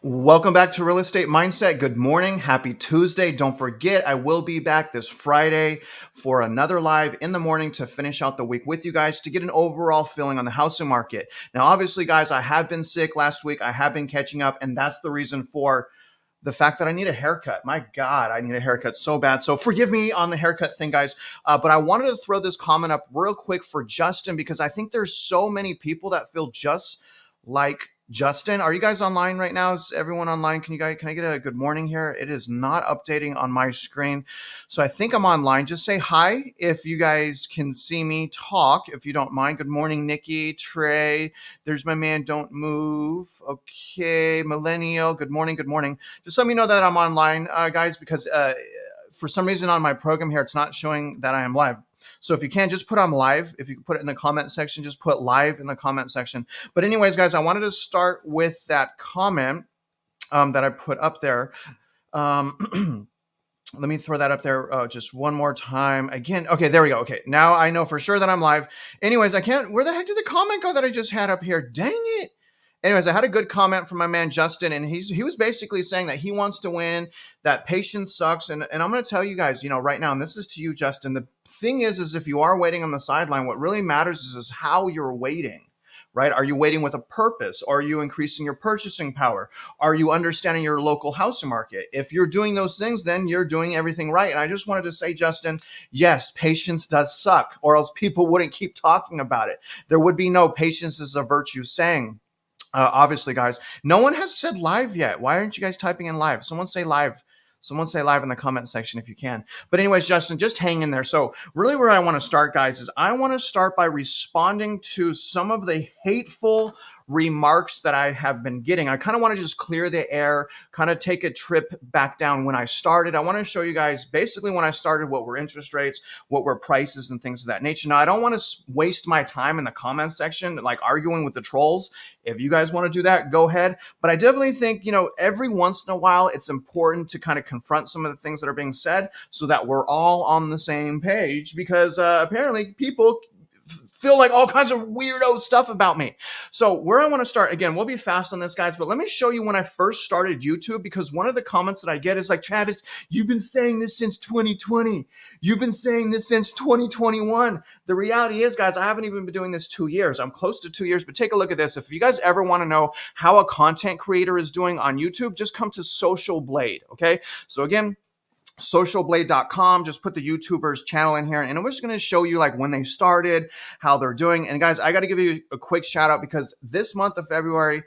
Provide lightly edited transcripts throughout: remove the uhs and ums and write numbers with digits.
Welcome back to Real Estate Mindset. Good morning. Happy Tuesday. Don't forget, I will be back this Friday for another live in the morning to finish out the week with you guys to get an overall feeling on the housing market. Now, obviously, guys, I have been sick last week. I have been catching up, and that's the reason for the fact that I need a haircut. My God, I need a haircut so bad. So forgive me on the haircut thing, guys. But I wanted to throw this comment up real quick for Justin because I think there's so many people that feel just like Justin. Are you guys online right now? Is everyone online? Can I get a good morning here? It is not updating on my screen. So I think I'm online. Just say hi if you guys can see me talk, if you don't mind. Good morning, Nikki, Trey. There's my man, Don't Move. Okay, Millennial. Good morning. Good morning. Just let me know that I'm online, guys, because for some reason on my program here, it's not showing that I am live. So if you can, just put I'm live. If you can put it in the comment section, just put live in the comment section. But anyways, guys, I wanted to start with that comment that I put up there. Let me throw that up there just one more time. Again, okay, there we go. Okay, now I know for sure that I'm live. Anyways, I can't, where the heck did the comment go that I just had up here? Dang it. Anyways, I had a good comment from my man Justin, and he was basically saying that he wants to win, that patience sucks. And I'm going to tell you guys, right now, and this is to you, Justin, the thing is if you are waiting on the sideline, what really matters is how you're waiting. Right? Are you waiting with a purpose? Are you increasing your purchasing power? Are you understanding your local housing market? If you're doing those things, then you're doing everything right. And I just wanted to say, Justin, yes, patience does suck, or else people wouldn't keep talking about it. There would be no patience is a virtue saying. Obviously, guys, no one has said live yet. Why aren't you guys typing in live? Someone say live. Someone say live in the comment section if you can. But anyways, Justin, just hang in there. So really where I want to start, guys, is I want to start by responding to some of the hateful remarks that I have been getting. I kind of want to just clear the air, kind of take a trip back down when I started. I want to show you guys basically when I started what were interest rates, what were prices and things of that nature. Now, I don't want to waste my time in the comment section, like arguing with the trolls. If you guys want to do that, go ahead. But I definitely think, every once in a while, it's important to kind of confront some of the things that are being said so that we're all on the same page because apparently people feel like all kinds of weirdo stuff about me. So where I want to start, again, we'll be fast on this, guys, but let me show you when I first started YouTube, because one of the comments that I get is like, Travis, you've been saying this since 2020. You've been saying this since 2021. The reality is, guys, I haven't even been doing this 2 years. I'm close to 2 years, but take a look at this. If you guys ever want to know how a content creator is doing on YouTube, just come to Social Blade, okay? So again, socialblade.com. Just put the YouTuber's channel in here, and I'm just going to show you like when they started, how they're doing. And guys, I got to give you a quick shout out because this month of February,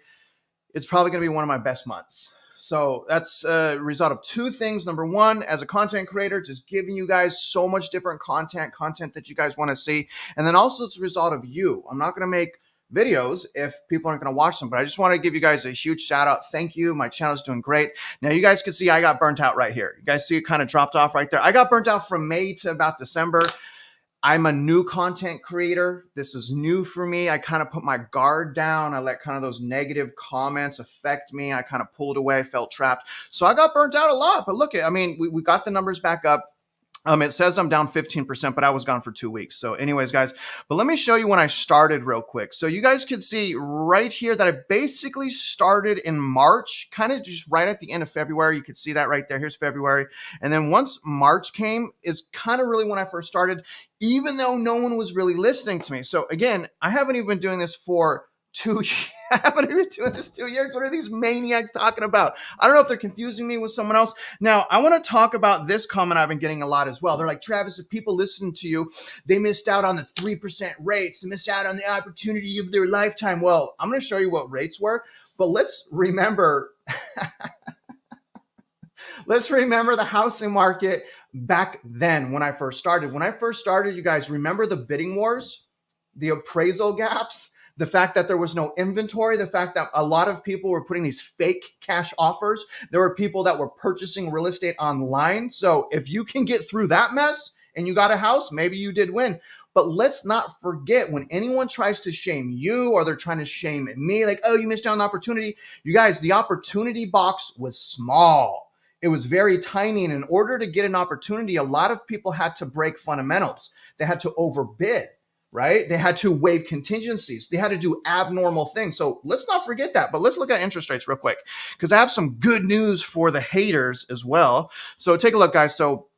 it's probably going to be one of my best months. So that's a result of two things. Number one, as a content creator, just giving you guys so much different content that you guys want to see. And then also it's a result of you. I'm not going to make videos if people aren't going to watch them, but I just want to give you guys a huge shout out. Thank you. My channel is doing great. Now you guys can see I got burnt out right here. You guys see it kind of dropped off right there. I got burnt out from May to about December. I'm a new content creator. This is new for me. I kind of put my guard down. I let kind of those negative comments affect me. I kind of pulled away, felt trapped. So I got burnt out a lot, but look, we got the numbers back up. It says I'm down 15%, but I was gone for 2 weeks. So anyways, guys, but let me show you when I started real quick. So you guys can see right here that I basically started in March, kind of just right at the end of February. You can see that right there. Here's February. And then once March came is kind of really when I first started, even though no one was really listening to me. So again, I haven't even been doing this for 2 years. I haven't been doing this 2 years. What are these maniacs talking about? I don't know if they're confusing me with someone else. Now, I want to talk about this comment I've been getting a lot as well. They're like, Travis, if people listen to you, they missed out on the 3% rates. They missed out on the opportunity of their lifetime. Well, I'm going to show you what rates were, but let's remember, the housing market back then when I first started. When I first started, you guys remember the bidding wars, the appraisal gaps, the fact that there was no inventory, the fact that a lot of people were putting these fake cash offers. There were people that were purchasing real estate online. So if you can get through that mess and you got a house, maybe you did win. But let's not forget, when anyone tries to shame you or they're trying to shame me, like, oh, you missed out on the opportunity. You guys, the opportunity box was small. It was very tiny. And in order to get an opportunity, a lot of people had to break fundamentals. They had to overbid. right? They had to waive contingencies. They had to do abnormal things. So let's not forget that. But let's look at interest rates real quick, because I have some good news for the haters as well. So take a look, guys. So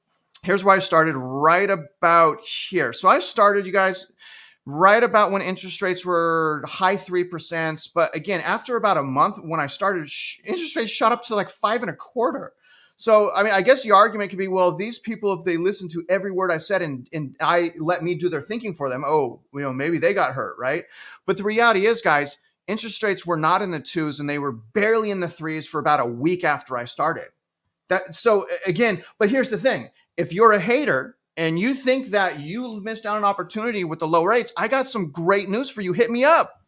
here's where I started, right about here. So I started, you guys, right about when interest rates were high 3%. But again, after about a month when I started, interest rates shot up to like 5.25%. So, I mean, I guess the argument could be, well, these people, if they listen to every word I said and I let me do their thinking for them, oh, maybe they got hurt, right? But the reality is, guys, interest rates were not in the twos and they were barely in the threes for about a week after I started. So again, but here's the thing. If you're a hater and you think that you missed out on an opportunity with the low rates, I got some great news for you. Hit me up.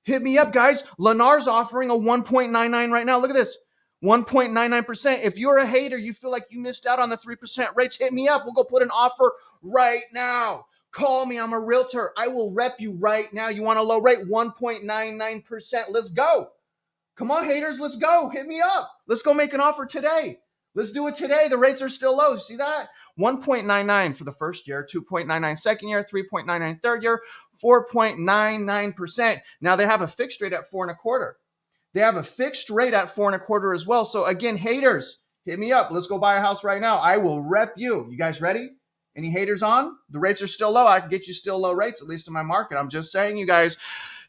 Hit me up, guys. Lennar's offering a 1.99 right now. Look at this. 1.99%. If you're a hater, you feel like you missed out on the 3% rates, hit me up. We'll go put an offer right now. Call me. I'm a realtor. I will rep you right now. You want a low rate? 1.99%. Let's go. Come on, haters. Let's go. Hit me up. Let's go make an offer today. Let's do it today. The rates are still low. See that? 1.99 for the first year, 2.99 second year, 3.99 third year, 4.99%. Now they have a fixed rate at 4.25%. They have a fixed rate at 4.25% as well. So again, haters, hit me up. Let's go buy a house right now. I will rep you. You guys ready? Any haters on? The rates are still low. I can get you still low rates, at least in my market. I'm just saying, you guys,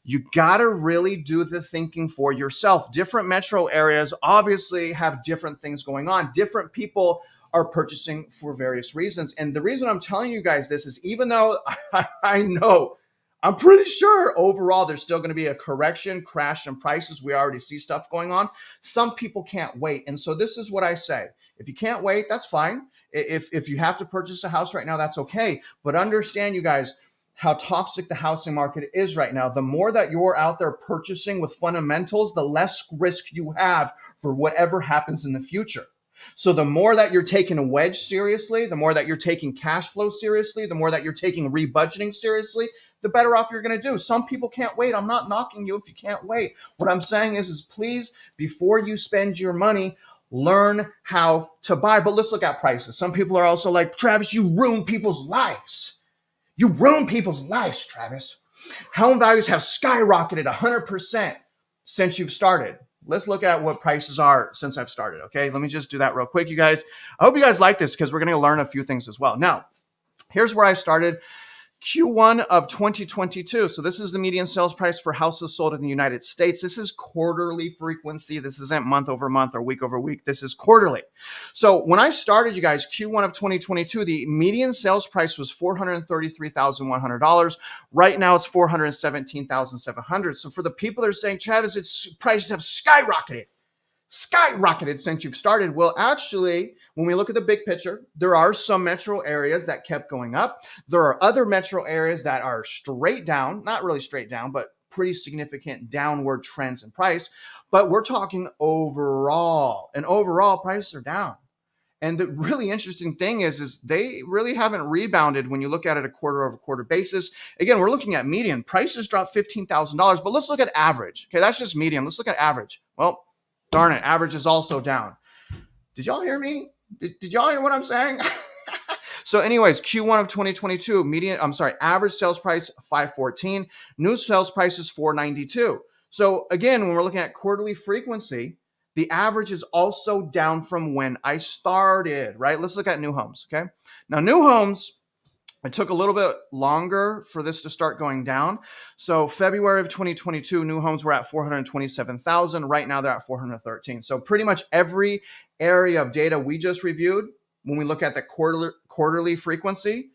you got to really do the thinking for yourself. Different metro areas obviously have different things going on. Different people are purchasing for various reasons. And the reason I'm telling you guys this is, even though I know, I'm pretty sure overall there's still going to be a correction, crash in prices. We already see stuff going on. Some people can't wait. And so this is what I say. If you can't wait, that's fine. If you have to purchase a house right now, that's okay. But understand, you guys, how toxic the housing market is right now. The more that you're out there purchasing with fundamentals, the less risk you have for whatever happens in the future. So the more that you're taking a wedge seriously, the more that you're taking cash flow seriously, the more that you're taking rebudgeting seriously, the better off you're going to do. Some people can't wait. I'm not knocking you if you can't wait. What I'm saying is please, before you spend your money, learn how to buy. But let's look at prices. Some people are also like, Travis, you ruin people's lives. You ruin people's lives, Travis. Home values have skyrocketed 100% since you've started. Let's look at what prices are since I've started, okay? Let me just do that real quick, you guys. I hope you guys like this because we're going to learn a few things as well. Now, here's where I started. Q1 of 2022. So this is the median sales price for houses sold in the United States. This is quarterly frequency. This isn't month over month or week over week. This is quarterly. So when I started, you guys, Q1 of 2022, the median sales price was $433,100. Right now it's $417,700. So for the people that are saying, Travis, its prices have skyrocketed since you've started. Well, actually, when we look at the big picture, there are some metro areas that kept going up. There are other metro areas that are straight down, not really straight down, but pretty significant downward trends in price. But we're talking overall, and overall prices are down. And the really interesting thing is they really haven't rebounded when you look at it a quarter over quarter basis. Again, we're looking at median. Prices dropped $15,000, but let's look at average. Okay, that's just median. Let's look at average. Well, darn it, average is also down. Did y'all hear me? Did y'all hear what I'm saying? So anyways, Q1 of 2022, average sales price, $514. New sales price is $492. So again, when we're looking at quarterly frequency, the average is also down from when I started, right? Let's look at new homes, okay? Now, new homes, it took a little bit longer for this to start going down. So February of 2022, new homes were at 427,000. Right now, they're at 413. So pretty much every area of data we just reviewed, when we look at the quarterly frequency,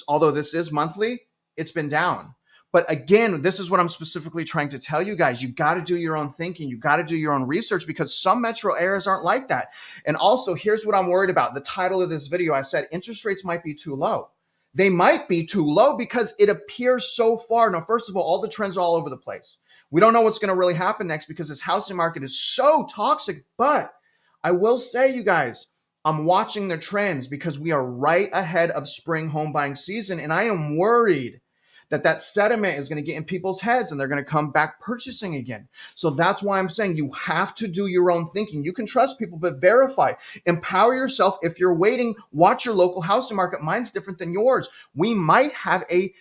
although this is monthly, it's been down. But again, this is what I'm specifically trying to tell you guys. You got to do your own thinking. You got to do your own research because some metro areas aren't like that. And also, here's what I'm worried about. The title of this video, I said interest rates might be too low. They might be too low because it appears so far. Now, first of all the trends are all over the place. We don't know what's going to really happen next because this housing market is so toxic. But I will say, you guys, I'm watching the trends because we are right ahead of spring home buying season. And I am worried that sentiment is going to get in people's heads and they're going to come back purchasing again. So that's why I'm saying you have to do your own thinking. You can trust people, but verify. Empower yourself. If you're waiting, watch your local housing market. Mine's different than yours. We might have a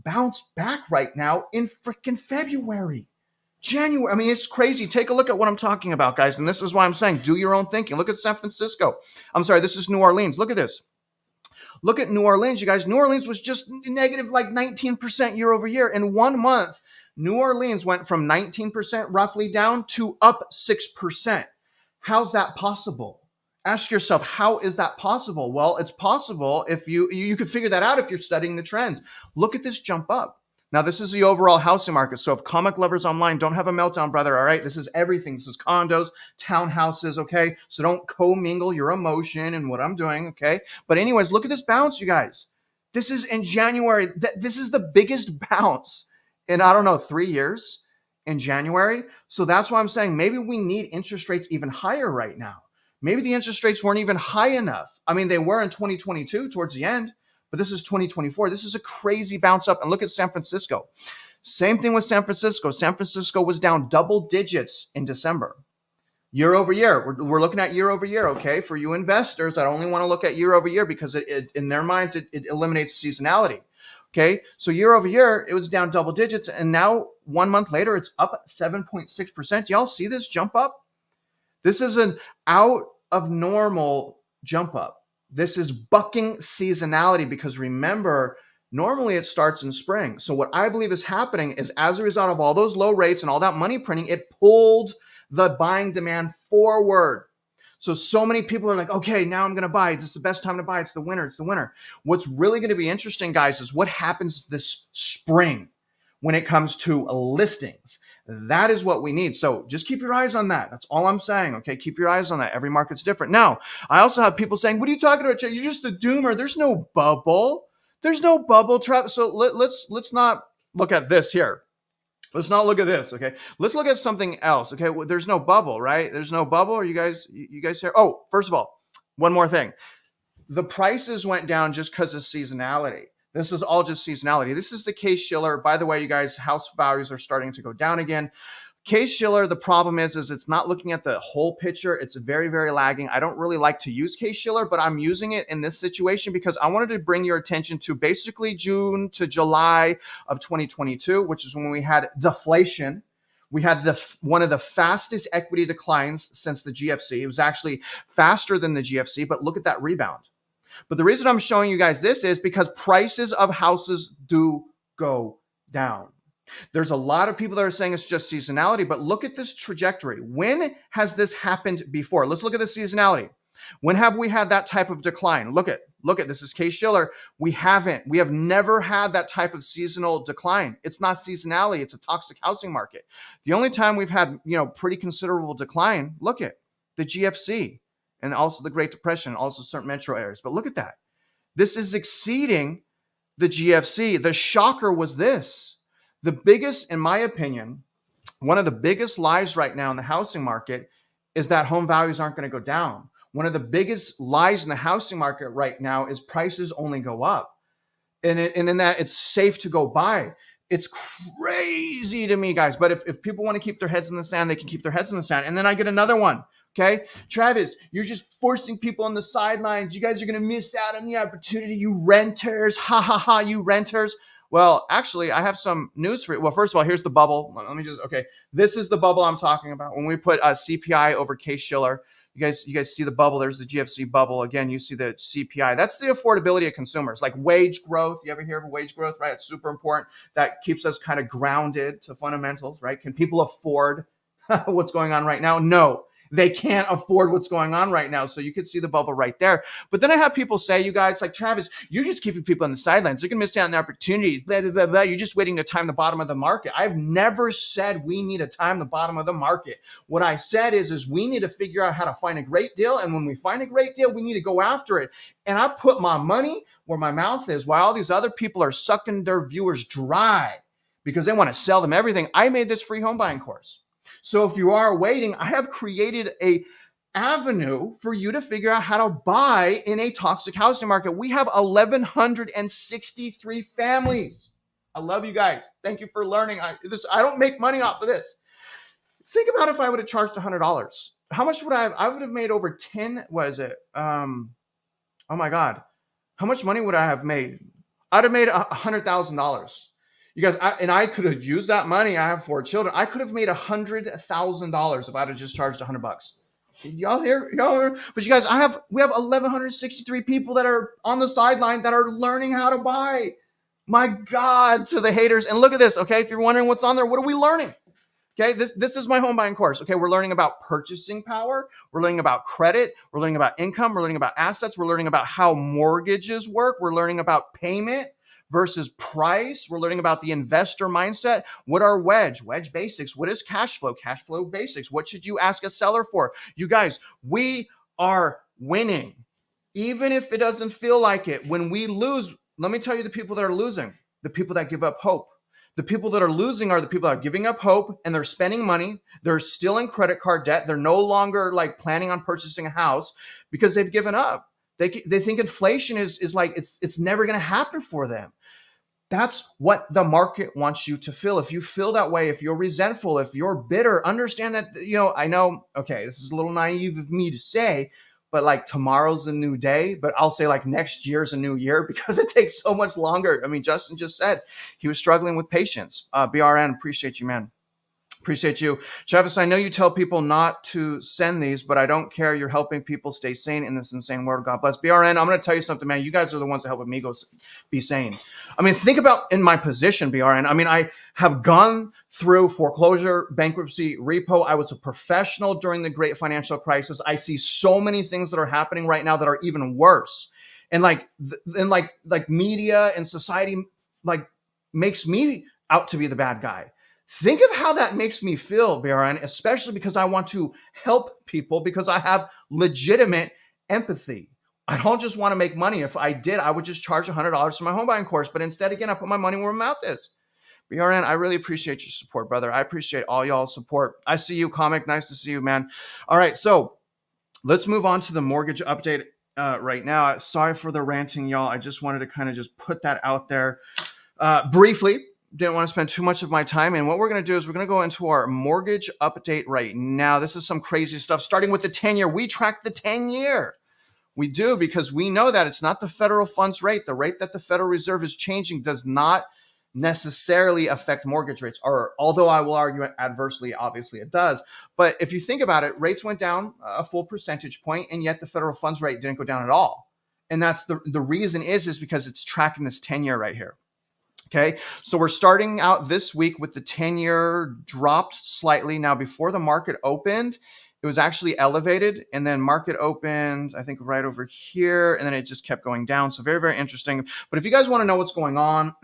bounce back right now in freaking February. January. I mean, it's crazy. Take a look at what I'm talking about, guys. And this is why I'm saying do your own thinking. Look at San Francisco. I'm sorry, this is New Orleans. Look at this. Look at New Orleans, you guys. New Orleans was just negative like 19% year over year. In 1 month, New Orleans went from 19% roughly down to up 6%. How's that possible? Ask yourself, how is that possible? Well, it's possible if you could figure that out if you're studying the trends. Look at this jump up. Now, this is the overall housing market. So if comic lovers online, don't have a meltdown, brother. All right. This is everything. This is condos, townhouses. Okay. So don't commingle your emotion and what I'm doing. Okay. But anyways, look at this bounce, you guys. This is in January. This is the biggest bounce in, I don't know, 3 years in January. So that's why I'm saying maybe we need interest rates even higher right now. Maybe the interest rates weren't even high enough. I mean, they were in 2022 towards the end, but this is 2024. This is a crazy bounce up. And look at San Francisco. Same thing with San Francisco. San Francisco was down double digits in December. Year over year. We're looking at year over year, okay? For you investors that only want to look at year over year because it in their minds, it eliminates seasonality. Okay, so year over year, it was down double digits. And now 1 month later, it's up 7.6%. Y'all see this jump up? This is an out of normal jump up. This is bucking seasonality because remember, normally it starts in spring. So what I believe is happening is as a result of all those low rates and all that money printing, it pulled the buying demand forward. So many people are like, okay, now I'm going to buy. This is the best time to buy. It's the winter. It's the winter. What's really going to be interesting, guys, is what happens this spring when it comes to listings. That is what we need. So just keep your eyes on that. That's all I'm saying. Okay. Keep your eyes on that. Every market's different. Now, I also have people saying, what are you talking about? You're just a doomer. There's no bubble. There's no bubble trap. So let's not look at this here. Let's not look at this, okay? Let's look at something else, okay? Well, there's no bubble, right? There's no bubble. Are you guys here? Oh, first of all, one more thing. The prices went down just because of seasonality. This is all just seasonality. This is the Case-Shiller. By the way, you guys, house values are starting to go down again. Case-Shiller, the problem is it's not looking at the whole picture. It's very, very lagging. I don't really like to use Case-Shiller, but I'm using it in this situation because I wanted to bring your attention to basically June to July of 2022, which is when we had deflation. We had one of the fastest equity declines since the GFC. It was actually faster than the GFC, but look at that rebound. But the reason I'm showing you guys this is because prices of houses do go down. There's a lot of people that are saying it's just seasonality, but look at this trajectory. When has this happened before? Let's look at the seasonality. When have we had that type of decline? Look at this is Case-Shiller. We have never had that type of seasonal decline. It's not seasonality. It's a toxic housing market. The only time we've had, pretty considerable decline, look at the GFC and also the Great Depression, also certain metro areas. But look at that. This is exceeding the GFC. The shocker was this. The biggest, in my opinion, one of the biggest lies right now in the housing market is that home values aren't going to go down. One of the biggest lies in the housing market right now is prices only go up. And then that it's safe to go buy. It's crazy to me, guys. But if people want to keep their heads in the sand, they can keep their heads in the sand. And then I get another one. Okay, Travis, you're just forcing people on the sidelines. You guys are going to miss out on the opportunity. You renters. Ha, ha, ha, you renters. Well, actually, I have some news for you. Well, first of all, here's the bubble. Okay. This is the bubble I'm talking about. When we put CPI over Case-Shiller, you guys see the bubble. There's the GFC bubble. Again, you see the CPI. That's the affordability of consumers, like wage growth. You ever hear of wage growth, right? It's super important. That keeps us kind of grounded to fundamentals, right? Can people afford what's going on right now? No. They can't afford what's going on right now. So you could see the bubble right there. But then I have people say, you guys, like, Travis, you're just keeping people on the sidelines. They're going to miss out on the opportunity. Blah, blah, blah, blah. You're just waiting to time the bottom of the market. I've never said we need to time the bottom of the market. What I said is we need to figure out how to find a great deal. And when we find a great deal, we need to go after it. And I put my money where my mouth is while all these other people are sucking their viewers dry because they want to sell them everything. I made this free home buying course. So if you are waiting, I have created a avenue for you to figure out how to buy in a toxic housing market. We have 1,163 families. I love you guys. Thank you for learning. I don't make money off of this. Think about if I would have charged $100. How much would I would have made over 10, what is it? Oh my God. How much money would I have made? I'd have made $100,000. You guys, I could have used that money. I have 4 children. I could have made $100,000 if I'd have just charged $100. Y'all hear? Y'all hear? But you guys, we have 1,163 people that are on the sideline that are learning how to buy. My God, to the haters. And look at this, okay? If you're wondering what's on there, what are we learning? Okay, this is my home buying course. Okay, we're learning about purchasing power. We're learning about credit. We're learning about income. We're learning about assets. We're learning about how mortgages work. We're learning about payment versus price. We're learning about the investor mindset. What are wedge basics? What is cash flow basics? What should you ask a seller for? You guys, we are winning. Even if it doesn't feel like it, when we lose, let me tell you the people that are losing, the people that give up hope. The people that are losing are the people that are giving up hope and they're spending money. They're still in credit card debt. They're no longer like planning on purchasing a house because they've given up. They think inflation is like it's never going to happen for them. That's what the market wants you to feel. If you feel that way, if you're resentful, if you're bitter, understand that, I know, okay, this is a little naive of me to say, but like tomorrow's a new day, but I'll say like next year's a new year because it takes so much longer. I mean, Justin just said he was struggling with patience. BRN, appreciate you, man. Appreciate you. Travis, I know you tell people not to send these, but I don't care. You're helping people stay sane in this insane world. God bless. BRN, I'm going to tell you something, man. You guys are the ones that help me be sane. I mean, think about in my position, BRN. I mean, I have gone through foreclosure, bankruptcy, repo. I was a professional during the great financial crisis. I see so many things that are happening right now that are even worse. And like media and society like makes me out to be the bad guy. Think of how that makes me feel, Baron, especially because I want to help people because I have legitimate empathy. I don't just want to make money. If I did, I would just charge $100 for my home buying course. But instead, again, I put my money where my mouth is. BRN, I really appreciate your support, brother. I appreciate all y'all's support. I see you, Comic. Nice to see you, man. All right, so let's move on to the mortgage update right now. Sorry for the ranting, y'all. I just wanted to kind of just put that out there briefly. Didn't want to spend too much of my time. And what we're going to do is we're going to go into our mortgage update right now. This is some crazy stuff, starting with the 10-year. We track the 10-year. We do because we know that it's not the federal funds rate. The rate that the Federal Reserve is changing does not necessarily affect mortgage rates, or although I will argue adversely, obviously it does. But if you think about it, rates went down a full percentage point, and yet the federal funds rate didn't go down at all. And that's the reason is because it's tracking this 10-year right here. Okay, so we're starting out this week with the 10-year dropped slightly. Now, before the market opened, it was actually elevated, and then market opened, I think, right over here, and then it just kept going down. So very, very interesting. But if you guys want to know what's going on,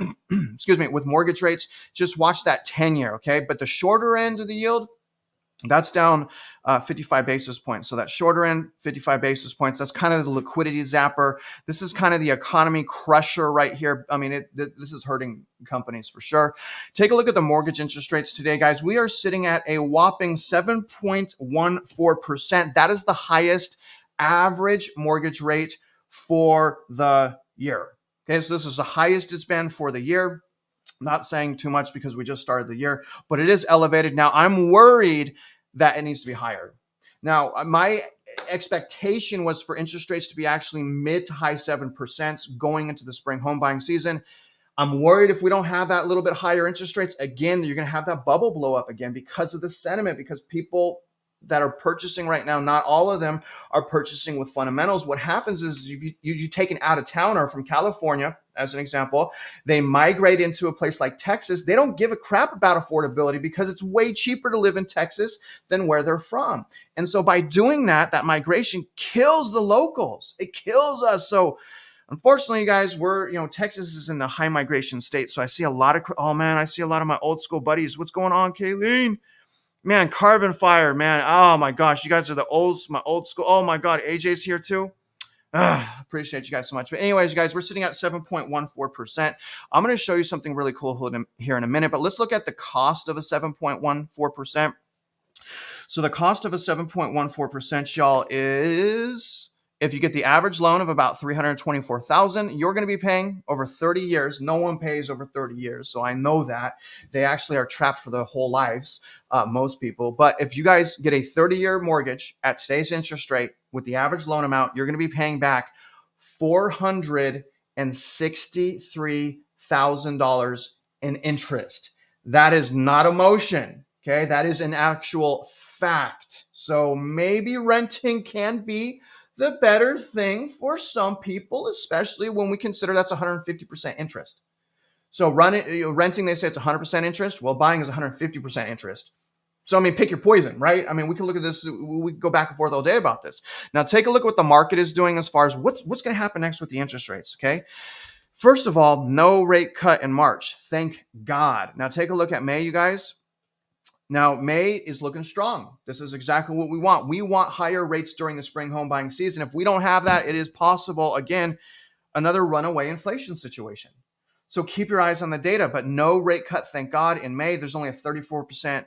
excuse me, with mortgage rates, just watch that 10-year, okay? But the shorter end of the yield, that's down 55 basis points. So that shorter end, 55 basis points, that's kind of the liquidity zapper. This is kind of the economy crusher right here. I mean, this is hurting companies for sure. Take a look at the mortgage interest rates today, guys. We are sitting at a whopping 7.14%. That is the highest average mortgage rate for the year. Okay, so this is the highest it's been for the year. Not saying too much because we just started the year, but it is elevated. Now, I'm worried that it needs to be higher. Now, my expectation was for interest rates to be actually mid to high 7% going into the spring home buying season. I'm worried if we don't have that little bit higher interest rates, again, you're going to have that bubble blow up again because of the sentiment, because people that are purchasing right now, not all of them are purchasing with fundamentals. What happens is you take an out-of-towner from California, as an example, they migrate into a place like Texas. They don't give a crap about affordability because it's way cheaper to live in Texas than where they're from. And so by doing that, that migration kills the locals. It kills us. So unfortunately, guys, Texas is in a high migration state. So I see a lot of, I see a lot of my old school buddies. What's going on, Kayleen? Man, Carbon Fire, man. Oh my gosh, you guys are my old school. Oh my God, AJ's here too. Appreciate you guys so much. But anyways, you guys, we're sitting at 7.14%. I'm going to show you something really cool here in a minute, but let's look at the cost of a 7.14%. So the cost of a 7.14%, y'all, is, if you get the average loan of about $324,000, you're going to be paying over 30 years. No one pays over 30 years. So I know that they actually are trapped for their whole lives, most people. But if you guys get a 30-year mortgage at today's interest rate with the average loan amount, you're going to be paying back $486 $163,000 in interest. That is not emotion. Okay. That is an actual fact. So maybe renting can be the better thing for some people, especially when we consider that's 150% interest. So renting, they say it's 100% interest. Well, buying is 150% interest. So, I mean, pick your poison, right? I mean, we can look at this. We can go back and forth all day about this. Now, take a look at what the market is doing as far as what's going to happen next with the interest rates, okay? First of all, no rate cut in March. Thank God. Now, take a look at May, you guys. Now, May is looking strong. This is exactly what we want. We want higher rates during the spring home buying season. If we don't have that, it is possible, again, another runaway inflation situation. So keep your eyes on the data, but no rate cut, thank God. In May, there's only a 34%,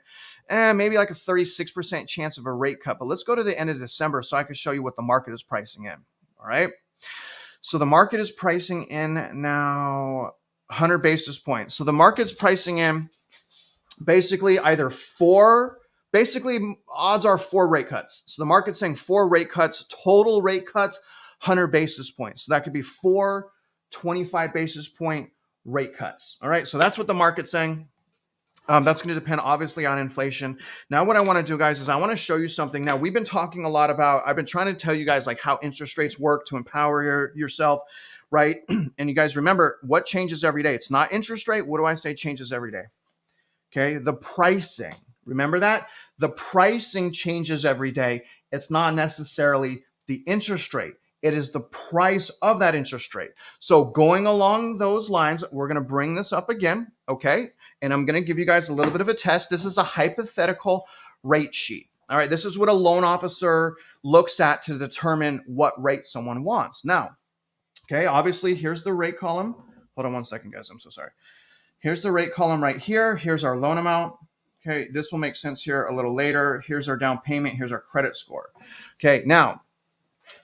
maybe like a 36% chance of a rate cut. But let's go to the end of December so I can show you what the market is pricing in. All right. So the market is pricing in now 100 basis points. So the market's pricing in basically odds are 4 rate cuts. So the market's saying 4 rate cuts, total rate cuts, 100 basis points. So that could be 4 25 basis point rate cuts. All right. So that's what the market's saying. That's going to depend obviously on inflation. Now, what I want to do, guys, is I want to show you something. Now, we've been talking a lot about, I've been trying to tell you guys like how interest rates work to empower yourself, right? And you guys remember what changes every day. It's not interest rate. What do I say changes every day? Okay. The pricing. Remember that? The pricing changes every day. It's not necessarily the interest rate. It is the price of that interest rate. So going along those lines, we're going to bring this up again, okay? And I'm going to give you guys a little bit of a test. This is a hypothetical rate sheet. All right, this is what a loan officer looks at to determine what rate someone wants. Now, okay, obviously, here's the rate column. Hold on one second, guys. I'm so sorry. Here's the rate column right here. Here's our loan amount. Okay, this will make sense here a little later. Here's our down payment. Here's our credit score. Okay, now,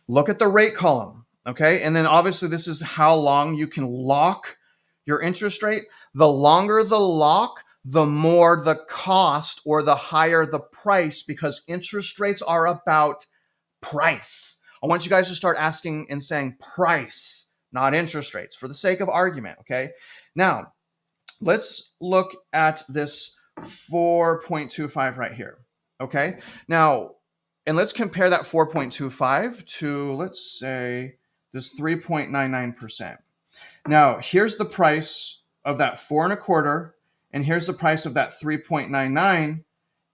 look at the rate column, okay? And then obviously this is how long you can lock your interest rate. The longer the lock, the more the cost or the higher the price, because interest rates are about price. I want you guys to start asking and saying price, not interest rates, for the sake of argument, okay? Now, let's look at this 4.25 right here, okay? Now, and let's compare that 4.25 to, let's say, this 3.99%. Now, here's the price of that 4.25, and here's the price of that 3.99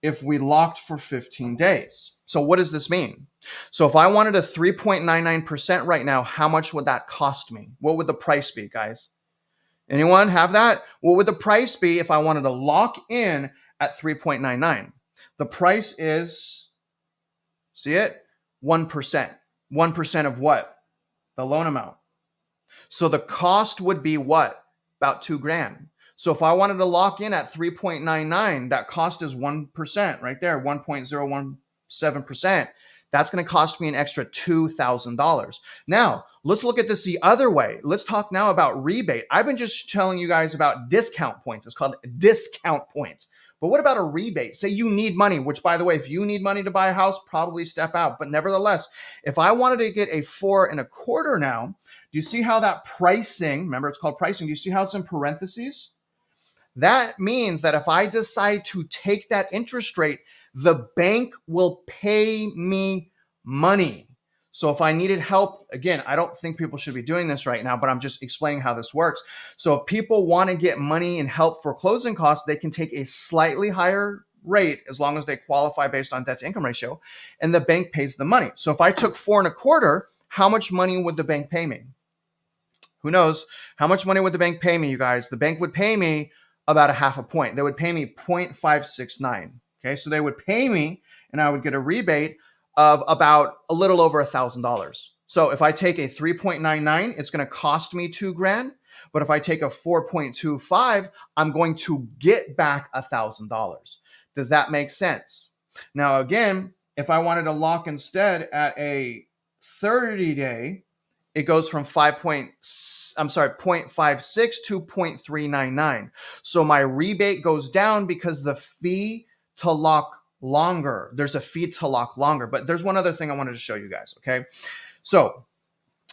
if we locked for 15 days. So what does this mean? So if I wanted a 3.99% right now, how much would that cost me? What would the price be, guys? Anyone have that? What would the price be if I wanted to lock in at 3.99? The price is, see it? 1%. 1% of what? The loan amount. So the cost would be what? About $2,000. So if I wanted to lock in at 3.99, that cost is 1% right there, 1.017%. That's going to cost me an extra $2,000. Now, let's look at this the other way. Let's talk now about rebate. I've been just telling you guys about discount points. It's called discount points. But what about a rebate? Say you need money, which, by the way, if you need money to buy a house, probably step out. But nevertheless, if I wanted to get a 4.25 now, do you see how that pricing, remember it's called pricing, do you see how it's in parentheses? That means that if I decide to take that interest rate, the bank will pay me money. So if I needed help, again, I don't think people should be doing this right now, but I'm just explaining how this works. So if people want to get money and help for closing costs, they can take a slightly higher rate as long as they qualify based on debt to income ratio, and the bank pays the money. So if I took 4.25, how much money would the bank pay me? Who knows? How much money would the bank pay me, you guys? The bank would pay me about a half a point. They would pay me 0.569. Okay, so they would pay me and I would get a rebate of about a little over $1,000. So if I take a 3.99, it's going to cost me $2,000. But if I take a 4.25, I'm going to get back $1,000. Does that make sense? Now, again, if I wanted to lock instead at a 30-day, it goes from 0.56 to 0.399. So my rebate goes down because the fee to lock longer. There's a fee to lock longer. But there's one other thing I wanted to show you guys, okay? So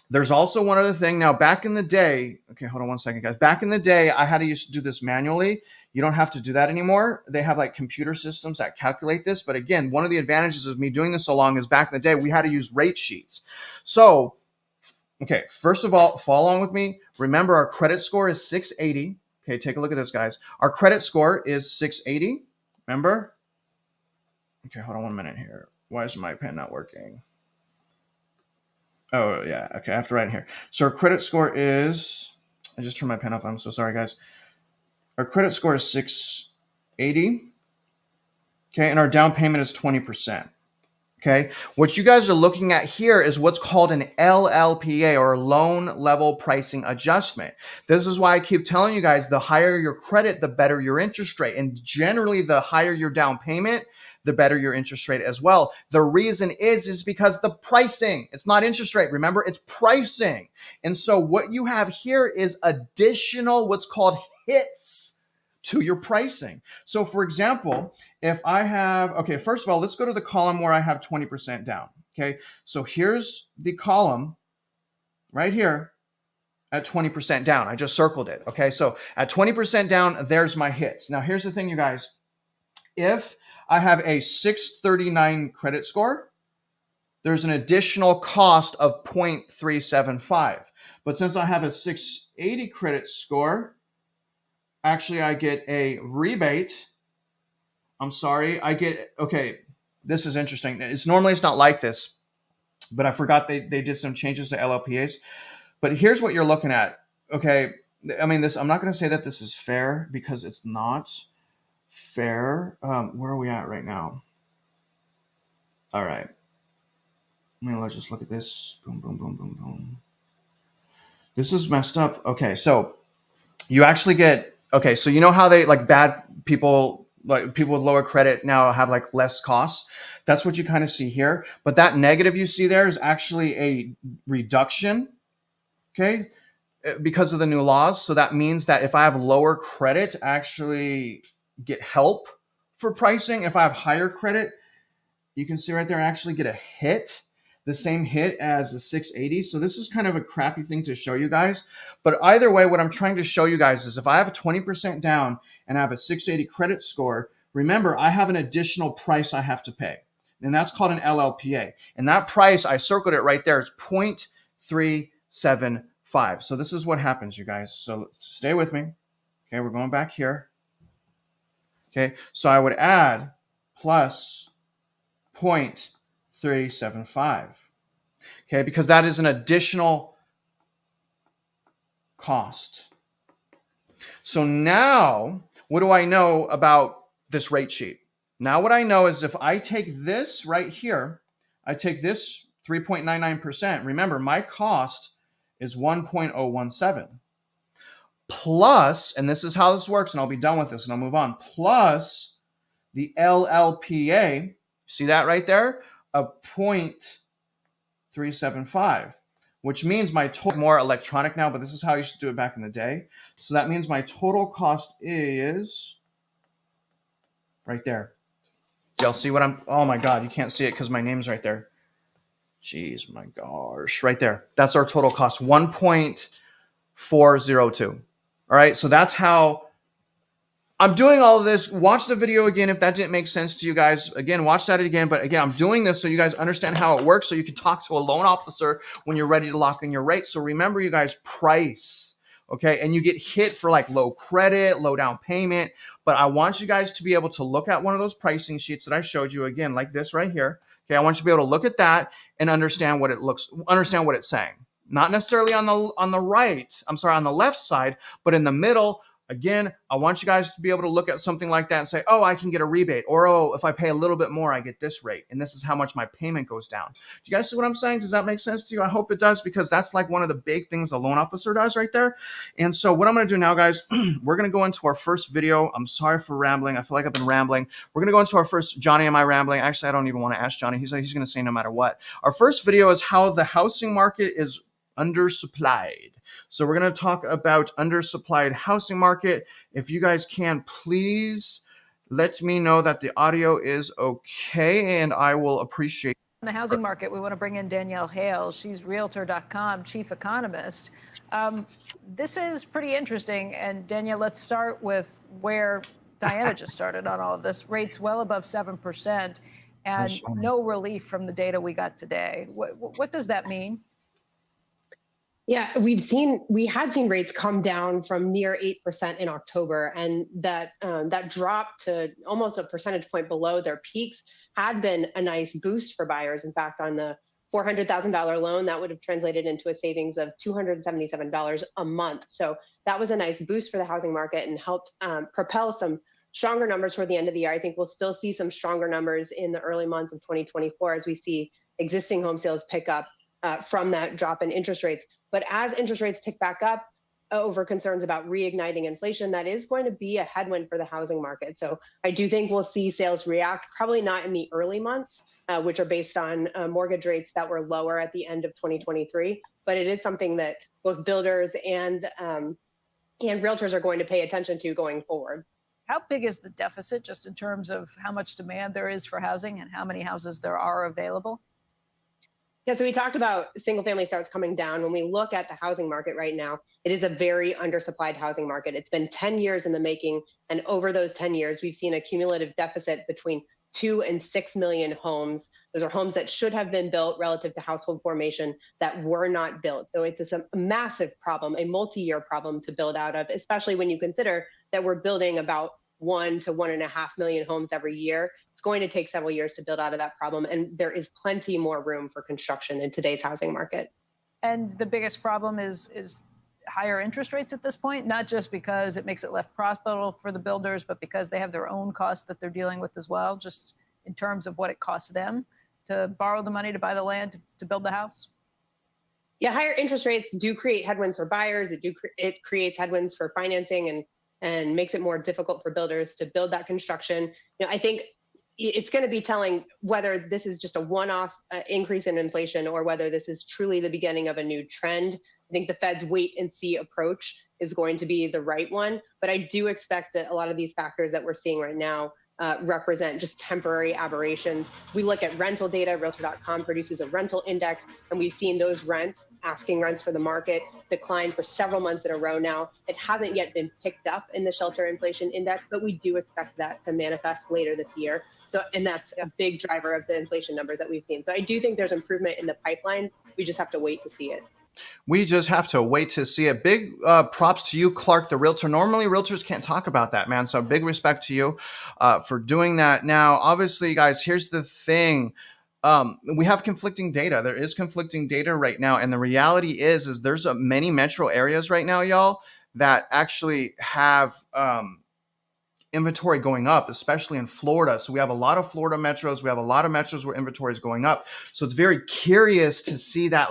There's also one other thing. Now, back in the day, okay, hold on one second, guys. Back in the day, I had to used to do this manually. You don't have to do that anymore. They have like computer systems that calculate this. But again, one of the advantages of me doing this so long is back in the day, we had to use rate sheets. So, okay, first of all, follow along with me. Remember, our credit score is 680. Okay, take a look at this, guys. Our credit score is 680. Remember? Okay, hold on 1 minute here. Why is my pen not working? Oh, yeah. Okay, I have to write in here. So our credit score is, I just turned my pen off. I'm so sorry, guys. Our credit score is 680. Okay, and our down payment is 20%. Okay, what you guys are looking at here is what's called an LLPA, or loan level pricing adjustment. This is why I keep telling you guys, the higher your credit, the better your interest rate. And generally, the higher your down payment, the better your interest rate as well. The reason is because the pricing, it's not interest rate. Remember, it's pricing. And so what you have here is additional, what's called hits to your pricing. So for example, if I have, okay, first of all, let's go to the column where I have 20% down. Okay, so here's the column right here at 20% down. I just circled it. Okay, so at 20% down, there's my hits. Now here's the thing, you guys. If I have a 639 credit score, there's an additional cost of 0.375. But since I have a 680 credit score, actually I get a rebate. I'm sorry, I get, okay, this is interesting. It's not like this, but I forgot they did some changes to LLPAs. But here's what you're looking at. Okay, I mean, this, I'm not going to say that this is fair because it's not fair. Where are we at right now? All right. I mean, let's just look at this. Boom, boom, boom, boom, boom. This is messed up. Okay, so you actually get, okay, so you know how they, like, bad people, like people with lower credit now have like less costs. That's what you kind of see here. But that negative you see there is actually a reduction, okay, because of the new laws. So that means that if I have lower credit, I actually get help for pricing. If I have higher credit, you can see right there, I actually get a hit, the same hit as the 680. So this is kind of a crappy thing to show you guys. But either way, what I'm trying to show you guys is if I have a 20% down and I have a 680 credit score, remember, I have an additional price I have to pay. And that's called an LLPA. And that price, I circled it right there, it's 0.375. So this is what happens, you guys. So stay with me. Okay, we're going back here. Okay, so I would add plus 0.375. Okay, because that is an additional cost. So now, what do I know about this rate sheet? Now what I know is if I take this right here, I take this 3.99%. Remember, my cost is 1.017. Plus, and this is how this works, and I'll be done with this and I'll move on, plus the LLPA, see that right there, of 0.375, which means my total, more electronic now, but this is how you used to do it back in the day. So that means my total cost is right there. Y'all see what I'm, oh my God, you can't see it because my name's right there. Jeez, my gosh, right there. That's our total cost, 1.402. All right, so that's how I'm doing all of this. Watch the video again if that didn't make sense to you guys. Again, watch that again. But again, I'm doing this so you guys understand how it works, so you can talk to a loan officer when you're ready to lock in your rate. So remember, you guys, price, okay? And you get hit for like low credit, low down payment. But I want you guys to be able to look at one of those pricing sheets that I showed you, again, like this right here. Okay, I want you to be able to look at that and understand what it's saying. Not necessarily on the right, I'm sorry, on the left side, but in the middle. Again, I want you guys to be able to look at something like that and say, oh, I can get a rebate, or oh, if I pay a little bit more, I get this rate, and this is how much my payment goes down. Do you guys see what I'm saying? Does that make sense to you? I hope it does, because that's like one of the big things a loan officer does right there. And so what I'm going to do now, guys, we're going to go into our first video. I'm sorry for rambling. I feel like I've been rambling. We're going to go into our first, Johnny, am I rambling? Actually, I don't even want to ask Johnny. He's going to say no matter what. Our first video is how the housing market is undersupplied. So we're going to talk about undersupplied housing market. If you guys can, please let me know that the audio is okay, and I will appreciate In the housing market, we want to bring in Danielle Hale. She's Realtor.com chief economist. This is pretty interesting. And Danielle, let's start with where Diana just started on all of this. Rates well above 7% and no relief from the data we got today. What does that mean? Yeah, we had seen rates come down from near 8% in October, and that drop to almost a percentage point below their peaks had been a nice boost for buyers. In fact, on the $400,000 loan, that would have translated into a savings of $277 a month. So that was a nice boost for the housing market and helped propel some stronger numbers toward the end of the year. I think we'll still see some stronger numbers in the early months of 2024 as we see existing home sales pick up from that drop in interest rates. But as interest rates tick back up over concerns about reigniting inflation, that is going to be a headwind for the housing market. So I do think we'll see sales react, probably not in the early months, which are based on mortgage rates that were lower at the end of 2023. But it is something that both builders and realtors are going to pay attention to going forward. How big is the deficit just in terms of how much demand there is for housing and how many houses there are available? Yeah, so we talked about single family starts coming down. When we look at the housing market right now, it is a very undersupplied housing market. It's been 10 years in the making. And over those 10 years, we've seen a cumulative deficit between 2 and 6 million homes. Those are homes that should have been built relative to household formation that were not built. So it's a massive problem, a multi-year problem to build out of, especially when you consider that we're building about 1 to 1.5 million homes every year. It's going to take several years to build out of that problem. And there is plenty more room for construction in today's housing market. And the biggest problem is higher interest rates at this point, not just because it makes it less profitable for the builders, but because they have their own costs that they're dealing with as well, just in terms of what it costs them to borrow the money to buy the land to build the house. Yeah, higher interest rates do create headwinds for buyers. It creates headwinds for financing and makes it more difficult for builders to build that construction. I think it's going to be telling whether this is just a one-off increase in inflation or whether this is truly the beginning of a new trend. I think the Fed's wait and see approach is going to be the right one, but I do expect that a lot of these factors that we're seeing right now represent just temporary aberrations. We look at rental data. Realtor.com produces a rental index, and we've seen those asking rents for the market, decline for several months in a row now. It hasn't yet been picked up in the shelter inflation index, but we do expect that to manifest later this year. So, and that's a big driver of the inflation numbers that we've seen. So I do think there's improvement in the pipeline. We just have to wait to see it. We just have to wait to see it. Big props to you, Clark, the realtor. Normally, realtors can't talk about that, man. So big respect to you for doing that. Now, obviously, guys, here's the thing. We have conflicting data. There is conflicting data right now. And the reality is there's many metro areas right now, y'all, that actually have inventory going up, especially in Florida. So we have a lot of Florida metros. We have a lot of metros where inventory is going up. So it's very curious to see that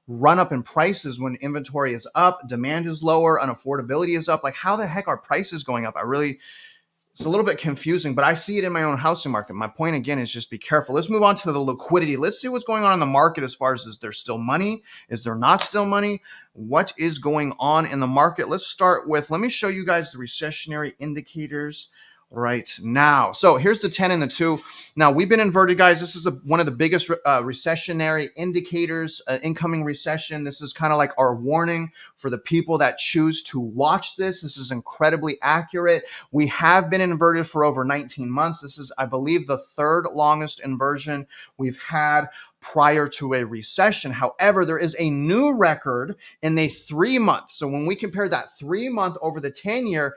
run up in prices when inventory is up, demand is lower, and affordability is up. Like, how the heck are prices going up? It's a little bit confusing, but I see it in my own housing market. My point again is just be careful. Let's move on to the liquidity. Let's see what's going on in the market as far as, is there still money? Is there not still money? What is going on in the market? Let's start with, let me show you guys the recessionary indicators right now. So here's the 10 and the 2. Now, we've been inverted, guys. This is one of the biggest recessionary indicators, incoming recession. This is kind of like our warning for the people that choose to watch this. This is incredibly accurate. We have been inverted for over 19 months. This is, I believe, the third longest inversion we've had prior to a recession. However, there is a new record in the 3 months. So when we compare that 3 month over the 10-year,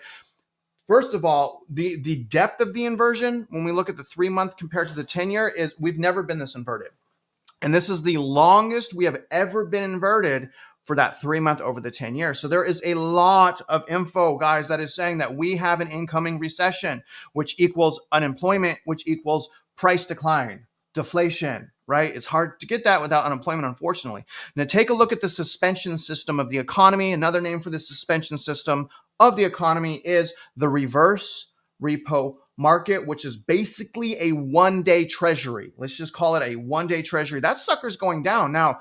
first of all, the depth of the inversion, when we look at the 3 month compared to the 10-year, is we've never been this inverted. And this is the longest we have ever been inverted for that 3 month over the 10-year. So there is a lot of info, guys, that is saying that we have an incoming recession, which equals unemployment, which equals price decline, deflation, right? It's hard to get that without unemployment, unfortunately. Now take a look at the suspension system of the economy. Another name for the suspension system of the economy is the reverse repo market, which is basically a one-day treasury. Let's just call it a one-day treasury. That sucker's going down. Now,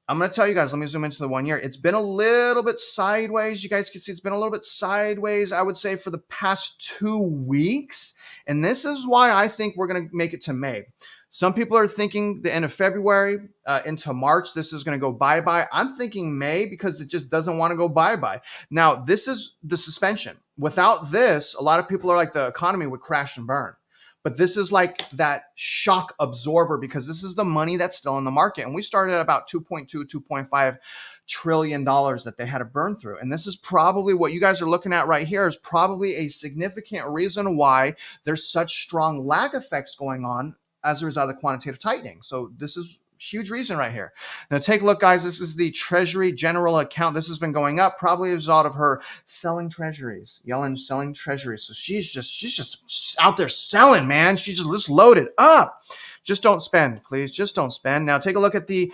I'm going to tell you guys, let me zoom into the 1 year. It's been a little bit sideways. You guys can see it's been a little bit sideways, I would say, for the past 2 weeks. And this is why I think we're going to make it to May. Some people are thinking the end of February into March, this is going to go bye-bye. I'm thinking May because it just doesn't want to go bye-bye. Now, this is the suspension. Without this, a lot of people are like the economy would crash and burn. But this is like that shock absorber because this is the money that's still in the market. And we started at about 2.2, 2.5 trillion dollars that they had to burn through. And this is probably what you guys are looking at right here is probably a significant reason why there's such strong lag effects going on as a result of the quantitative tightening. So this is huge reason right here. Now take a look, guys. This is the Treasury General account. This has been going up probably as a result of her selling treasuries. Yellen selling treasuries. So she's just out there selling, man. She's just loaded up. Just don't spend, please. Just don't spend. Now take a look at the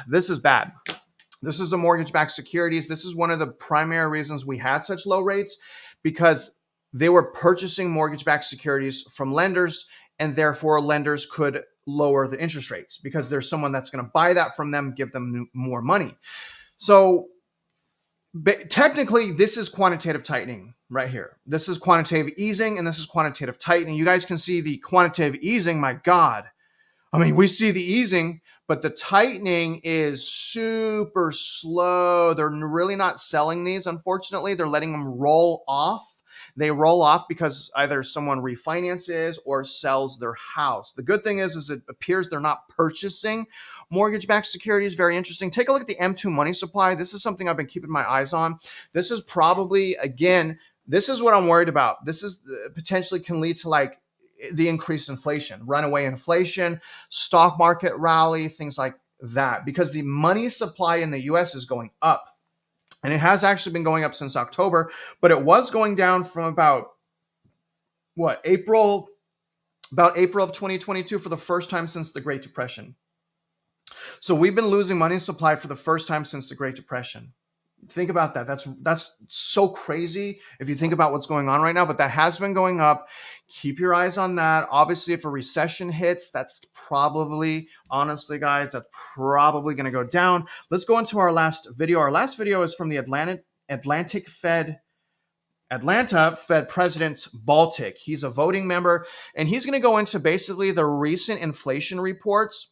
this is bad. This is the mortgage-backed securities. This is one of the primary reasons we had such low rates because they were purchasing mortgage-backed securities from lenders, and therefore lenders could lower the interest rates because there's someone that's going to buy that from them, give them more money. So technically, this is quantitative tightening right here. This is quantitative easing, and this is quantitative tightening. You guys can see the quantitative easing. My God. I mean, we see the easing, but the tightening is super slow. They're really not selling these, unfortunately. They're letting them roll off. They roll off because either someone refinances or sells their house. The good thing is it appears they're not purchasing mortgage-backed securities. Very interesting. Take a look at the M2 money supply. This is something I've been keeping my eyes on. This is probably, again, this is what I'm worried about. This is potentially can lead to like the increased inflation, runaway inflation, stock market rally, things like that, because the money supply in the US is going up. And it has actually been going up since October, but it was going down from about April of 2022 for the first time since the Great Depression. So we've been losing money supply for the first time since the Great Depression. Think about that. That's so crazy if you think about what's going on right now, but that has been going up. Keep your eyes on that. Obviously, if a recession hits, that's probably, honestly, guys, that's probably going to go down. Let's go into our last video. Our last video is from the Atlanta Fed President Baltic. He's a voting member, and he's going to go into basically the recent inflation reports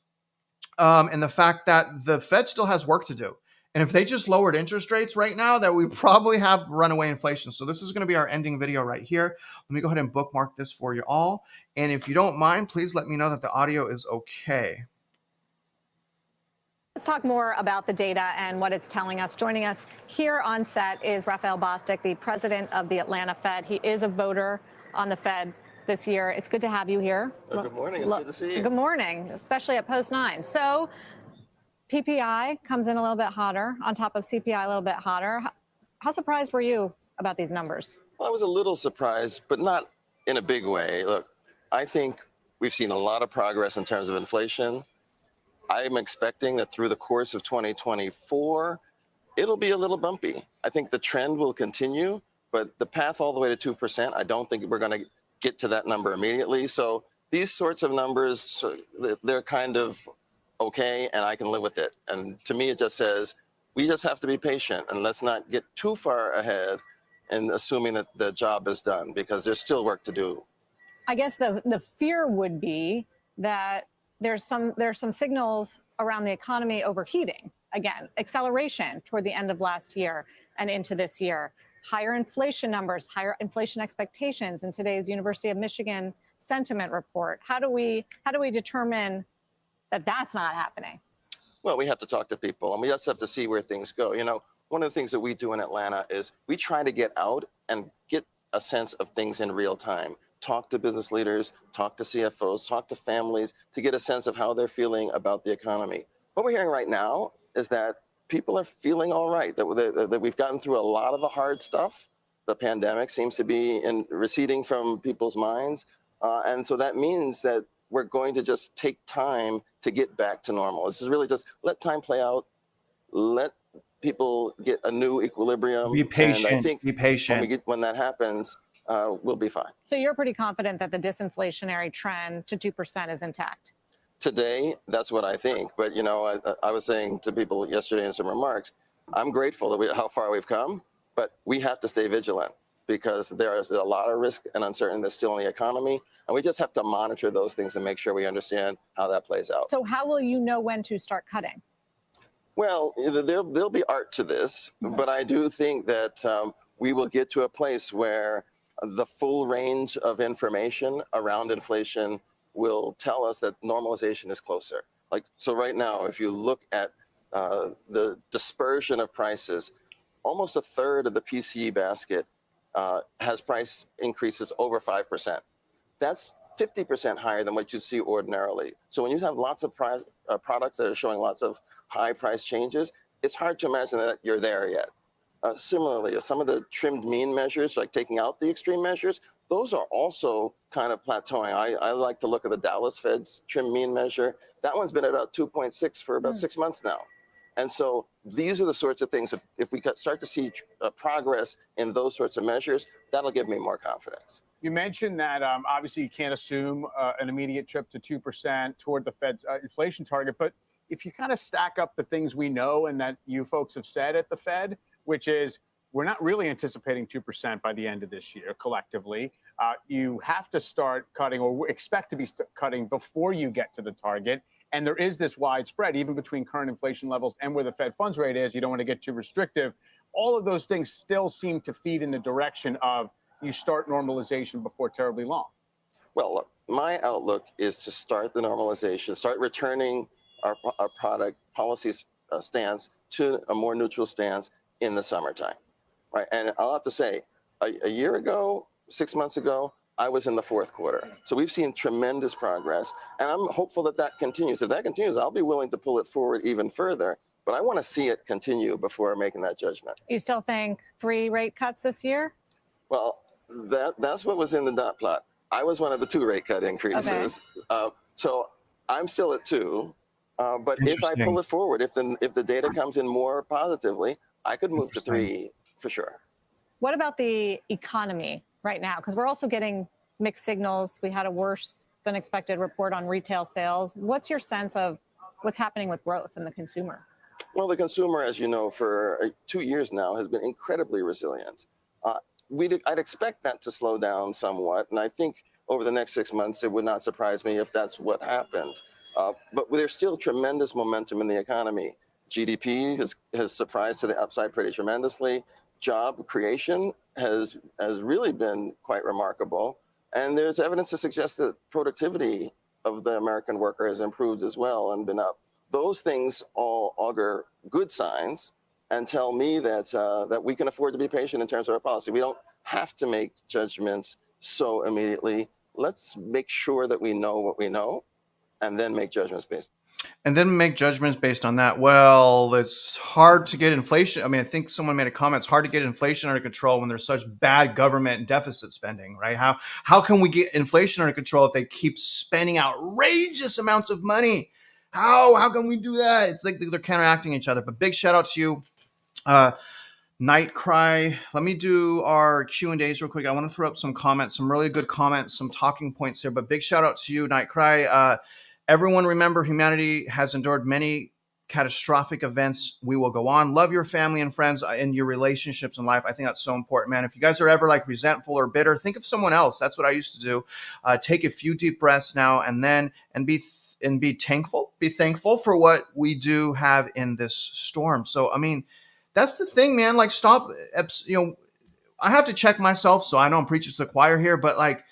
and the fact that the Fed still has work to do. And if they just lowered interest rates right now, that we probably have runaway inflation. So this is going to be our ending video right here. Let me go ahead and bookmark this for you all. And if you don't mind, please let me know that the audio is okay. Let's talk more about the data and what it's telling us. Joining us here on set is Raphael Bostic, the president of the Atlanta Fed. He is a voter on the Fed this year. It's good to have you here. Good morning. It's good to see you. Good morning, especially at post 9. So PPI comes in a little bit hotter, on top of CPI a little bit hotter. How surprised were you about these numbers? Well, I was a little surprised, but not in a big way. Look, I think we've seen a lot of progress in terms of inflation. I'm expecting that through the course of 2024, it'll be a little bumpy. I think the trend will continue, but the path all the way to 2%, I don't think we're going to get to that number immediately. So these sorts of numbers, they're kind of okay, and I can live with it. And to me, it just says we just have to be patient and let's not get too far ahead in assuming that the job is done because there's still work to do. I guess the fear would be that there's some signals around the economy overheating. Again, acceleration toward the end of last year and into this year. Higher inflation numbers, higher inflation expectations in today's University of Michigan sentiment report. How do we determine that that's not happening? Well, we have to talk to people and we just have to see where things go. You know, one of the things that we do in Atlanta is we try to get out and get a sense of things in real time. Talk to business leaders, talk to CFOs, talk to families to get a sense of how they're feeling about the economy. What we're hearing right now is that people are feeling all right, that we've gotten through a lot of the hard stuff. The pandemic seems to be receding from people's minds. And so that means that we're going to just take time to get back to normal. This is really just let time play out, let people get a new equilibrium. Be patient. And I think be patient. when that happens, we'll be fine. So you're pretty confident that the disinflationary trend to 2% is intact? Today, that's what I think. But, you know, I was saying to people yesterday in some remarks, I'm grateful that how far we've come, but we have to stay vigilant because there is a lot of risk and uncertainty that's still in the economy. And we just have to monitor those things and make sure we understand how that plays out. So how will you know when to start cutting? Well, there'll be art to this, but I do think that we will get to a place where the full range of information around inflation will tell us that normalization is closer. Like, so right now, if you look at the dispersion of prices, almost a third of the PCE basket has price increases over 5%. That's 50% higher than what you'd see ordinarily. So when you have lots of products that are showing lots of high price changes, it's hard to imagine that you're there yet. Similarly, some of the trimmed mean measures, like taking out the extreme measures, those are also kind of plateauing. I like to look at the Dallas Fed's trim mean measure. That one's been at about 2.6 for about 6 months now. And so these are the sorts of things, if we start to see progress in those sorts of measures, that'll give me more confidence. You mentioned that obviously you can't assume an immediate trip to 2% toward the Fed's inflation target. But if you kind of stack up the things we know and that you folks have said at the Fed, which is we're not really anticipating 2% by the end of this year collectively. You have to start cutting or expect to be cutting before you get to the target. And there is this wide spread, even between current inflation levels and where the Fed funds rate is. You don't want to get too restrictive. All of those things still seem to feed in the direction of you start normalization before terribly long. Well, look, my outlook is to start the normalization, start returning our product policies stance to a more neutral stance in the summertime, right? And I'll have to say, a year ago, 6 months ago, I was in the fourth quarter. So we've seen tremendous progress, and I'm hopeful that that continues. If that continues, I'll be willing to pull it forward even further, but I want to see it continue before making that judgment. You still think 3 rate cuts this year? Well, that's what was in the dot plot. I was one of the 2 rate cut increases. Okay. So I'm still at 2, but if I pull it forward, if the data comes in more positively, I could move to 3 for sure. What about the economy right now? Because we're also getting mixed signals. We had a worse than expected report on retail sales. What's your sense of what's happening with growth in the consumer? Well, the consumer, as you know, for 2 years now has been incredibly resilient. I'd expect that to slow down somewhat. And I think over the next 6 months, it would not surprise me if that's what happened. But there's still tremendous momentum in the economy. GDP has surprised to the upside pretty tremendously. Job creation has really been quite remarkable. And there's evidence to suggest that productivity of the American worker has improved as well and been up. Those things all augur good signs and tell me that we can afford to be patient in terms of our policy. We don't have to make judgments so immediately. Let's make sure that we know what we know and then make judgments based. And then make judgments based on that. Well, it's hard to get inflation. I mean, I think someone made a comment. It's hard to get inflation under control when there's such bad government and deficit spending, right? How can we get inflation under control if they keep spending outrageous amounts of money? How can we do that? It's like they're counteracting each other. But big shout out to you, Night Cry. Let me do our Q&As real quick. I want to throw up some comments, some really good comments, some talking points here. But big shout out to you, Night Cry. Everyone remember, humanity has endured many catastrophic events. We will go on. Love your family and friends and your relationships in life. I think that's so important, man. If you guys are ever like resentful or bitter, think of someone else. That's what I used to do. Take a few deep breaths now and then, and be thankful. Be thankful for what we do have in this storm. So, I mean, that's the thing, man. Like, stop. I have to check myself, so I know I'm preaching to the choir here, but like,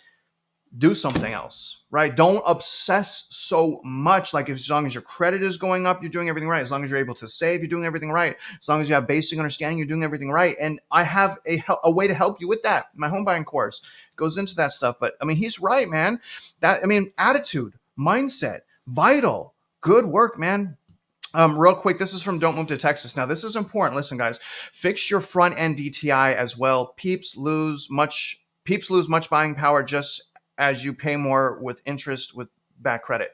do something else, right? Don't obsess so much. Like, as long as your credit is going up, you're doing everything right. As long as you're able to save, you're doing everything right. As long as you have basic understanding, you're doing everything right. And I have a way to help you with that. My home buying course goes into that stuff. But I mean, he's right, man. Attitude, mindset, vital, good work, man. Real quick, this is from Don't Move to Texas. Now, this is important. Listen, guys, fix your front end DTI as well. Peeps lose much buying power just as you pay more with interest with bad credit.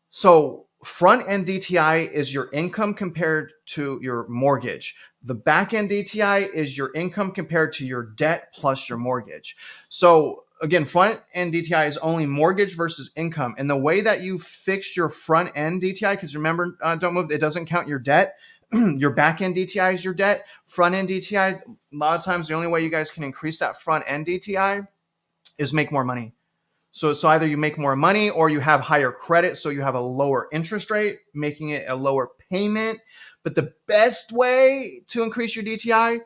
So front end DTI is your income compared to your mortgage. The back end DTI is your income compared to your debt plus your mortgage. So again, front end DTI is only mortgage versus income. And the way that you fix your front end DTI, because remember, Don't Move, it doesn't count your debt. your back end DTI is your debt. Front end DTI, a lot of times the only way you guys can increase that front end DTI is make more money. So either you make more money or you have higher credit, so you have a lower interest rate, making it a lower payment. But the best way to increase your DTI,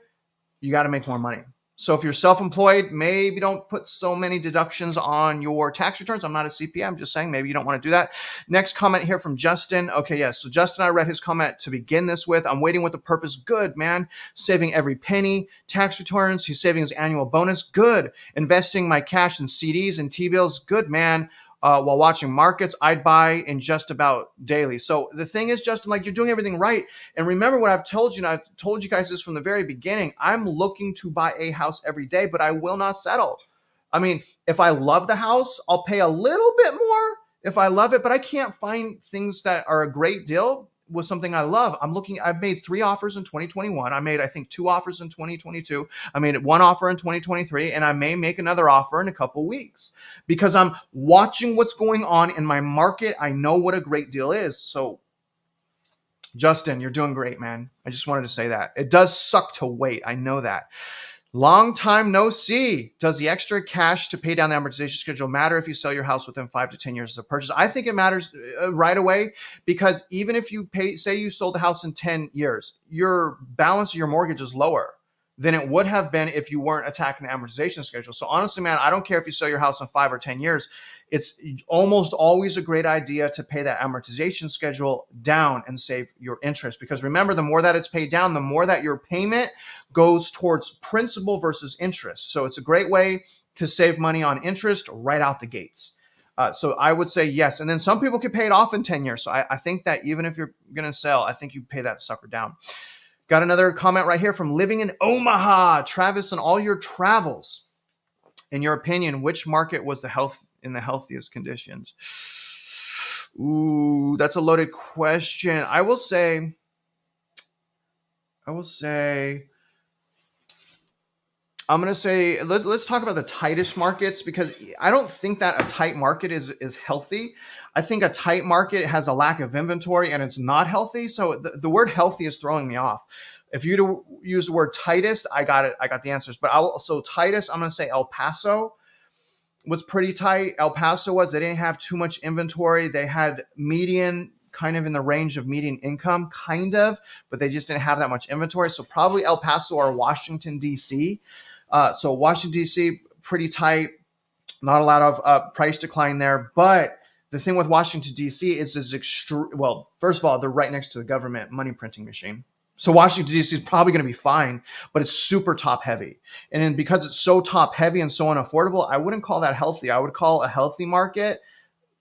you got to make more money. So if you're self-employed, maybe don't put so many deductions on your tax returns. I'm not a CPA. I'm just saying maybe you don't want to do that. Next comment here from Justin. Okay, yes. So Justin, I read his comment to begin this with. I'm waiting with a purpose. Good, man. Saving every penny. Tax returns. He's saving his annual bonus. Good. Investing my cash in CDs and T-bills. Good, man. While watching markets, I'd buy in just about daily. So the thing is, Justin, like, you're doing everything right. And remember what I've told you, and I've told you guys this from the very beginning. I'm looking to buy a house every day, but I will not settle. I mean, if I love the house, I'll pay a little bit more if I love it, but I can't find things that are a great deal with something I love. I've made 3 offers in 2021. I made, I think, 2 offers in 2022. I made 1 offer in 2023, and I may make another offer in a couple weeks because I'm watching what's going on in my market. I know what a great deal is. So Justin, you're doing great, man. I just wanted to say that. It does suck to wait. I know that. Long time no see. Does the extra cash to pay down the amortization schedule matter if you sell your house within 5 to 10 years of purchase? I think it matters right away, because even if you say you sold the house in 10 years, your balance of your mortgage is lower than it would have been if you weren't attacking the amortization schedule. So honestly, man, I don't care if you sell your house in 5 or 10 years. It's almost always a great idea to pay that amortization schedule down and save your interest. Because remember, the more that it's paid down, the more that your payment goes towards principal versus interest. So it's a great way to save money on interest right out the gates. So I would say yes. And then some people can pay it off in 10 years. So I think that even if you're going to sell, I think you pay that sucker down. Got another comment right here from Living in Omaha. Travis, in all your travels, in your opinion, which market was in the healthiest conditions? Ooh, that's a loaded question. I will say, I'm going to say, let's talk about the tightest markets, because I don't think that a tight market is healthy. I think a tight market has a lack of inventory and it's not healthy. So the word healthy is throwing me off. If you to use the word tightest, I got it. I got the answers. But tightest, I'm going to say El Paso was pretty tight. El Paso they didn't have too much inventory. They had median, kind of in the range of median income, kind of, but they just didn't have that much inventory. So probably El Paso or Washington, D.C. So Washington, D.C., pretty tight. Not a lot of price decline there. But the thing with Washington, D.C. is well, first of all, they're right next to the government money printing machine. So Washington, D.C. is probably going to be fine, but it's super top heavy. And then because it's so top heavy and so unaffordable, I wouldn't call that healthy. I would call a healthy market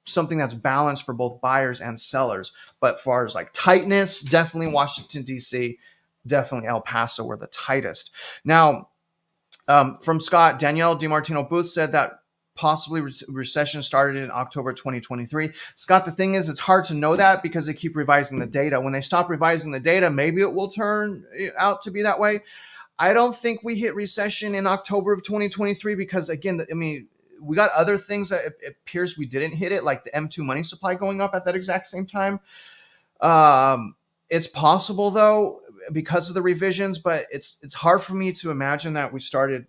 something that's balanced for both buyers and sellers. But as far as like tightness, definitely Washington, D.C., definitely El Paso were the tightest. Now, from Scott, Danielle DiMartino Booth said that possibly recession started in October 2023. Scott, the thing is, it's hard to know that because they keep revising the data. When they stop revising the data, maybe it will turn out to be that way. I don't think we hit recession in October of 2023 because, again, we got other things that it appears we didn't hit it, like the M2 money supply going up at that exact same time. It's possible, though, because of the revisions, but it's hard for me to imagine that we started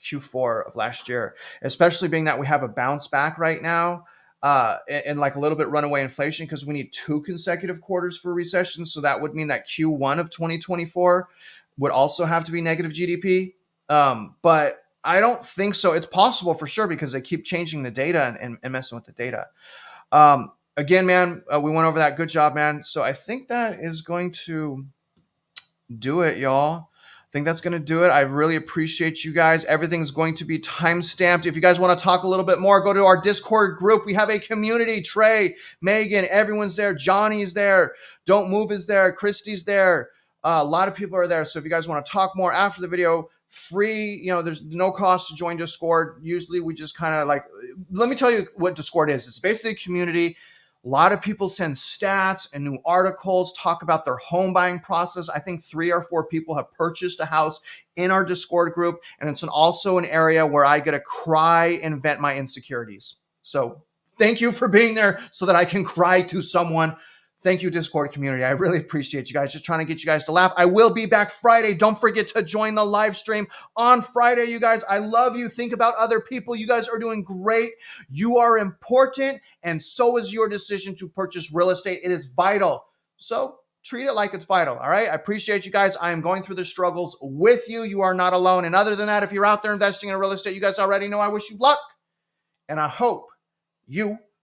Q4 of last year, especially being that we have a bounce back right now and like a little bit runaway inflation, because we need 2 consecutive quarters for recession. So that would mean that Q1 of 2024 would also have to be negative GDP. But I don't think so. It's possible for sure because they keep changing the data and messing with the data. Again, man, we went over that. Good job, man. So I think that is going to do it, y'all. I think that's going to do it. I really appreciate you guys. Everything's going to be time-stamped. If you guys want to talk a little bit more, go to our Discord group. We have a community. Trey, Megan, everyone's there. Johnny's there. Don't Move is there. Christy's there. A lot of people are there. So if you guys want to talk more after the video, free, there's no cost to join Discord. Usually we just kind of let me tell you what Discord is. It's basically a community. A lot of people send stats and new articles, talk about their home buying process. I think 3 or 4 people have purchased a house in our Discord group. And it's also an area where I get to cry and vent my insecurities. So thank you for being there so that I can cry to someone. Thank you, Discord community. I really appreciate you guys. Just trying to get you guys to laugh. I will be back Friday. Don't forget to join the live stream on Friday, you guys. I love you. Think about other people. You guys are doing great. You are important, and so is your decision to purchase real estate. It is vital. So treat it like it's vital, all right? I appreciate you guys. I am going through the struggles with you. You are not alone. And other than that, if you're out there investing in real estate, you guys already know I wish you luck, and I hope you